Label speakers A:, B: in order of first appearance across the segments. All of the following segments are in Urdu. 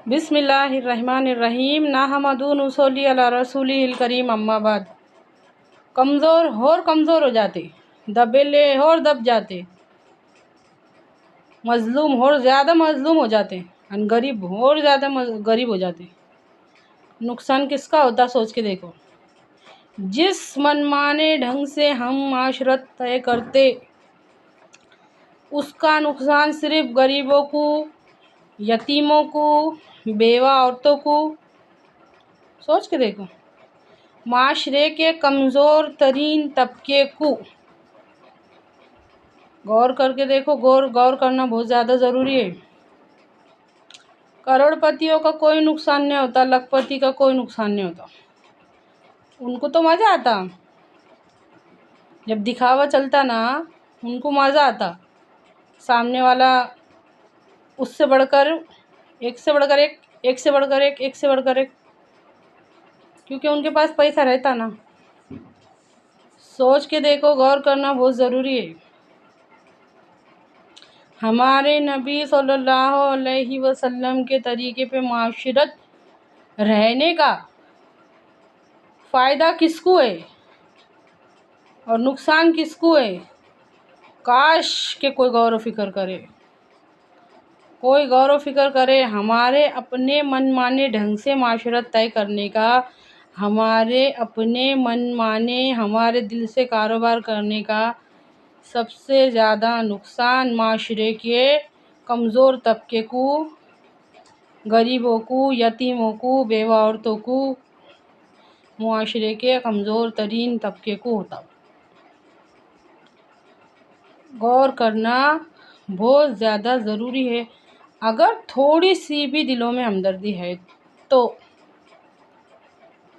A: بسم اللہ الرحمن الرحیم نحمدہ نصلی علی رسولہ الکریم اما بعد۔ کمزور ہو جاتے، دبے اور دب جاتے، مظلوم اور زیادہ مظلوم ہو جاتے، غریب اور زیادہ غریب ہو جاتے۔ نقصان کس کا ہوتا سوچ کے دیکھو۔ جس منمانے ڈھنگ سے ہم معاشرت طے کرتے، اس کا نقصان صرف غریبوں کو، یتیموں کو، بیوہ عورتوں کو۔ سوچ کے دیکھو، معاشرے کے کمزور ترین طبقے کو۔ غور کر کے دیکھو، غور کرنا بہت زیادہ ضروری ہے۔ کروڑ پتیوں کا کوئی نقصان نہیں ہوتا، لاکھ پتی کا کوئی نقصان نہیں ہوتا۔ ان کو تو مزہ آتا، جب دکھاوا چلتا نا ان کو مزہ آتا۔ سامنے والا اس سے بڑھ کر ایک سے بڑھ کر ایک، ایک سے بڑھ کر ایک، ایک سے بڑھ کر ایک، کیونکہ ان کے پاس پیسہ رہتا نا۔ سوچ کے دیکھو، غور کرنا بہت ضروری ہے۔ ہمارے نبی صلی اللہ علیہ وسلم کے طریقے پہ معاشرت رہنے کا فائدہ کس کو ہے اور نقصان کس کو ہے؟ کاش کہ کوئی غور و فکر کرے، کوئی غور و فکر کرے۔ ہمارے اپنے من مانے ڈھنگ سے معاشرت طے کرنے کا، ہمارے اپنے من مانے ہمارے دل سے کاروبار کرنے کا سب سے زیادہ نقصان معاشرے کے کمزور طبقے کو، غریبوں کو، یتیموں کو، بیوہ عورتوں کو، معاشرے کے کمزور ترین طبقے کو ہوتا۔ غور کرنا بہت زیادہ ضروری ہے۔ اگر تھوڑی سی بھی دلوں میں ہمدردی ہے تو،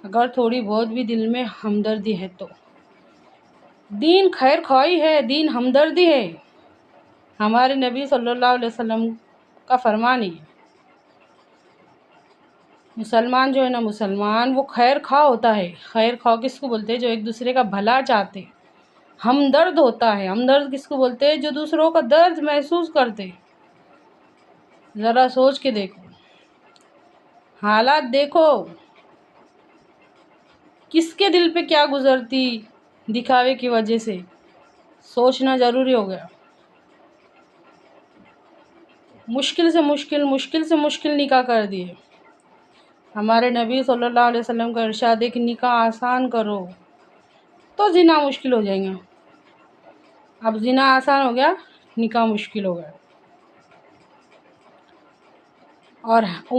A: اگر تھوڑی بہت بھی دل میں ہمدردی ہے تو دین خیر خواہی ہے، دین ہمدردی ہے۔ ہمارے نبی صلی اللہ علیہ وسلم کا فرمان ہے، مسلمان جو ہے نا، مسلمان وہ خیر خواہ ہوتا ہے۔ خیر خواہ کس کو بولتے ہیں؟ جو ایک دوسرے کا بھلا چاہتے۔ ہمدرد ہوتا ہے۔ ہمدرد کس کو بولتے ہیں؟ جو دوسروں کا درد محسوس کرتے۔ ذرا سوچ کے دیکھو، حالات دیکھو، کس کے دل پہ کیا گزرتی دکھاوے کی وجہ سے، سوچنا ضروری ہو گیا۔ مشکل سے مشکل نکاح کر دیے۔ ہمارے نبی صلی اللہ علیہ وسلم کا ارشاد ہے کہ نکاح آسان کرو تو زنا مشکل ہو جائیں گا۔ اب زنا آسان ہو گیا، نکاح مشکل ہو گیا۔ اور